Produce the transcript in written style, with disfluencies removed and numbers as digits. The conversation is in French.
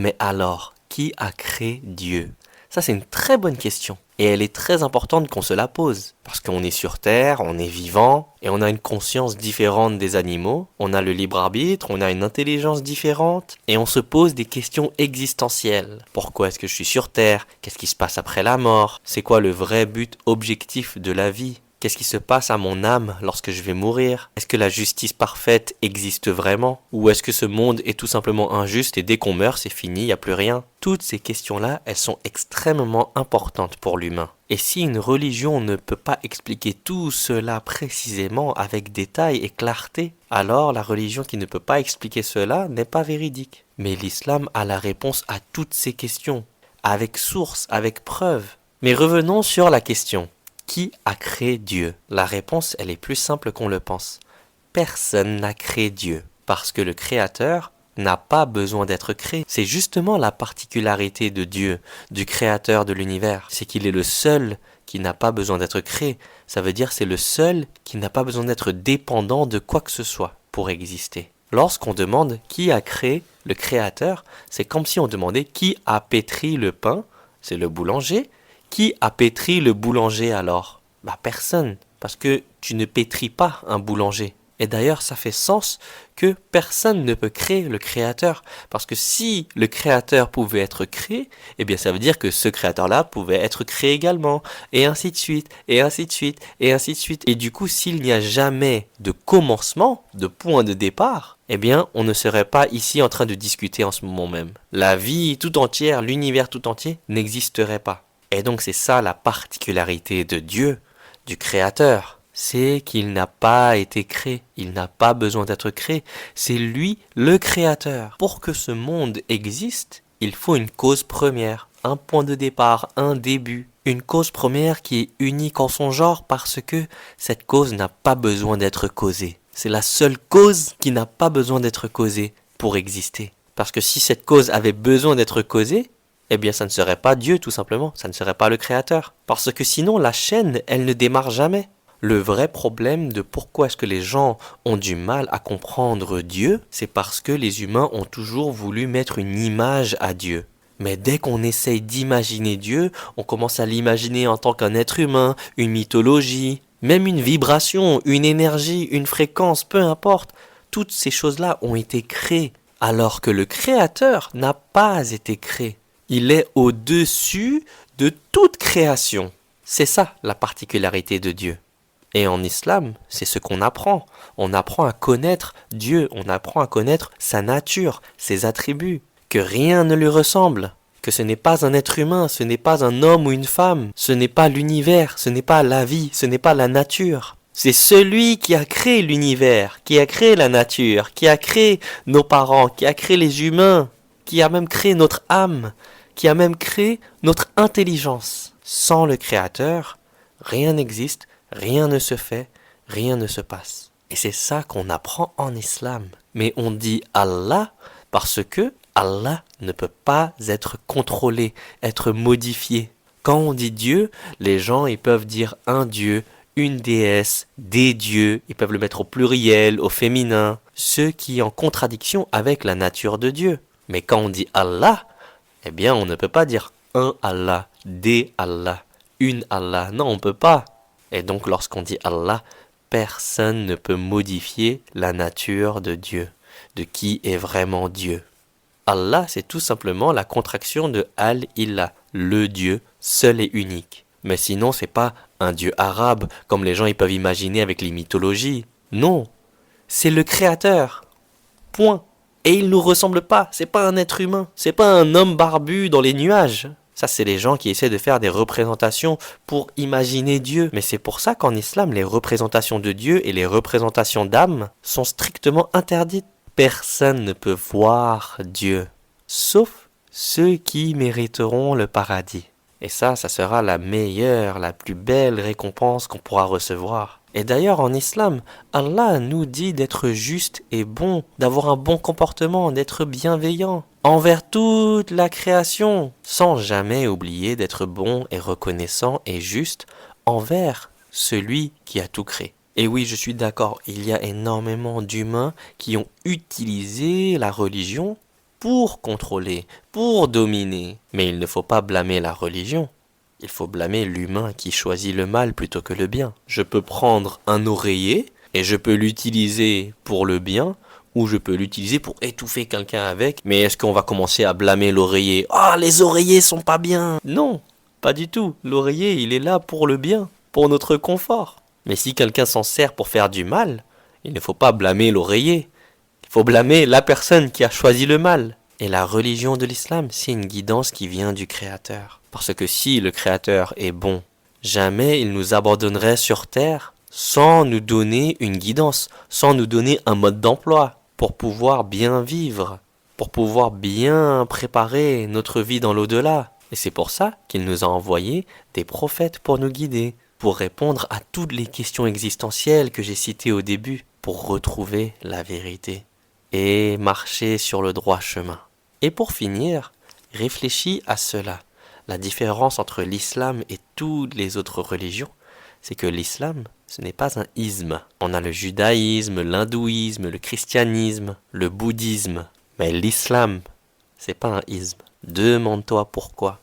Mais alors, qui a créé Dieu? Ça, c'est une très bonne question. Et elle est très importante qu'on se la pose. Parce qu'on est sur Terre, on est vivant, et on a une conscience différente des animaux, on a le libre arbitre, on a une intelligence différente, et on se pose des questions existentielles. Pourquoi est-ce que je suis sur Terre? Qu'est-ce qui se passe après la mort? C'est quoi le vrai but objectif de la vie? Qu'est-ce qui se passe à mon âme lorsque je vais mourir? Est-ce que la justice parfaite existe vraiment? Ou est-ce que ce monde est tout simplement injuste et dès qu'on meurt, c'est fini, il n'y a plus rien? Toutes ces questions-là, elles sont extrêmement importantes pour l'humain. Et si une religion ne peut pas expliquer tout cela précisément avec détail et clarté, alors la religion qui ne peut pas expliquer cela n'est pas véridique. Mais l'islam a la réponse à toutes ces questions, avec source, avec preuve. Mais revenons sur la question. Qui a créé Dieu? La réponse, elle est plus simple qu'on le pense. Personne n'a créé Dieu, parce que le Créateur n'a pas besoin d'être créé. C'est justement la particularité de Dieu, du Créateur de l'univers. C'est qu'il est le seul qui n'a pas besoin d'être créé. Ça veut dire c'est le seul qui n'a pas besoin d'être dépendant de quoi que ce soit pour exister. Lorsqu'on demande qui a créé le Créateur, c'est comme si on demandait qui a pétri le pain, c'est le boulanger. Qui a pétri le boulanger alors? Personne, parce que tu ne pétris pas un boulanger. Et d'ailleurs, ça fait sens que personne ne peut créer le créateur, parce que si le créateur pouvait être créé, eh bien ça veut dire que ce créateur-là pouvait être créé également, et ainsi de suite, et ainsi de suite, et ainsi de suite. Et du coup, s'il n'y a jamais de commencement, de point de départ, eh bien on ne serait pas ici en train de discuter en ce moment même. La vie tout entière, l'univers tout entier n'existerait pas. Et donc c'est ça la particularité de Dieu, du Créateur. C'est qu'il n'a pas été créé, il n'a pas besoin d'être créé, c'est lui le Créateur. Pour que ce monde existe, il faut une cause première, un point de départ, un début. Une cause première qui est unique en son genre parce que cette cause n'a pas besoin d'être causée. C'est la seule cause qui n'a pas besoin d'être causée pour exister. Parce que si cette cause avait besoin d'être causée, eh bien ça ne serait pas Dieu tout simplement, ça ne serait pas le Créateur. Parce que sinon la chaîne, elle ne démarre jamais. Le vrai problème de pourquoi est-ce que les gens ont du mal à comprendre Dieu, c'est parce que les humains ont toujours voulu mettre une image à Dieu. Mais dès qu'on essaye d'imaginer Dieu, on commence à l'imaginer en tant qu'un être humain, une mythologie, même une vibration, une énergie, une fréquence, peu importe. Toutes ces choses-là ont été créées, alors que le Créateur n'a pas été créé. Il est au-dessus de toute création. C'est ça la particularité de Dieu. Et en islam, c'est ce qu'on apprend. On apprend à connaître Dieu, on apprend à connaître sa nature, ses attributs, que rien ne lui ressemble, que ce n'est pas un être humain, ce n'est pas un homme ou une femme, ce n'est pas l'univers, ce n'est pas la vie, ce n'est pas la nature. C'est celui qui a créé l'univers, qui a créé la nature, qui a créé nos parents, qui a créé les humains, qui a même créé notre âme, qui a même créé notre intelligence. Sans le Créateur, rien n'existe, rien ne se fait, rien ne se passe. Et c'est ça qu'on apprend en islam. Mais on dit Allah parce que Allah ne peut pas être contrôlé, être modifié. Quand on dit Dieu, les gens ils peuvent dire un Dieu, une déesse, des dieux, ils peuvent le mettre au pluriel, au féminin, ce qui est en contradiction avec la nature de Dieu. Mais quand on dit Allah, eh bien, on ne peut pas dire un Allah, des Allah, une Allah. Non, on ne peut pas. Et donc, lorsqu'on dit Allah, personne ne peut modifier la nature de Dieu, de qui est vraiment Dieu. Allah, c'est tout simplement la contraction de Al-Ilah, le Dieu, seul et unique. Mais sinon, c'est pas un Dieu arabe, comme les gens ils peuvent imaginer avec les mythologies. Non, c'est le Créateur. Point. Et il nous ressemble pas, c'est pas un être humain, c'est pas un homme barbu dans les nuages. Ça, c'est les gens qui essaient de faire des représentations pour imaginer Dieu. Mais c'est pour ça qu'en islam, les représentations de Dieu et les représentations d'âme sont strictement interdites. Personne ne peut voir Dieu, sauf ceux qui mériteront le paradis. Et ça sera la meilleure, la plus belle récompense qu'on pourra recevoir. Et d'ailleurs, en islam, Allah nous dit d'être juste et bon, d'avoir un bon comportement, d'être bienveillant envers toute la création, sans jamais oublier d'être bon et reconnaissant et juste envers celui qui a tout créé. Et oui, je suis d'accord, il y a énormément d'humains qui ont utilisé la religion pour contrôler, pour dominer. Mais il ne faut pas blâmer la religion. Il faut blâmer l'humain qui choisit le mal plutôt que le bien. Je peux prendre un oreiller et je peux l'utiliser pour le bien ou je peux l'utiliser pour étouffer quelqu'un avec. Mais est-ce qu'on va commencer à blâmer l'oreiller? Ah, les oreillers sont pas bien! Non, pas du tout. L'oreiller, il est là pour le bien, pour notre confort. Mais si quelqu'un s'en sert pour faire du mal, il ne faut pas blâmer l'oreiller. Il faut blâmer la personne qui a choisi le mal. Et la religion de l'islam, c'est une guidance qui vient du Créateur. Parce que si le Créateur est bon, jamais il nous abandonnerait sur terre sans nous donner une guidance, sans nous donner un mode d'emploi pour pouvoir bien vivre, pour pouvoir bien préparer notre vie dans l'au-delà. Et c'est pour ça qu'il nous a envoyé des prophètes pour nous guider, pour répondre à toutes les questions existentielles que j'ai citées au début, pour retrouver la vérité et marcher sur le droit chemin. Et pour finir, réfléchis à cela. La différence entre l'islam et toutes les autres religions, c'est que l'islam, ce n'est pas un isme. On a le judaïsme, l'hindouisme, le christianisme, le bouddhisme. Mais l'islam, c'est pas un isme. Demande-toi pourquoi.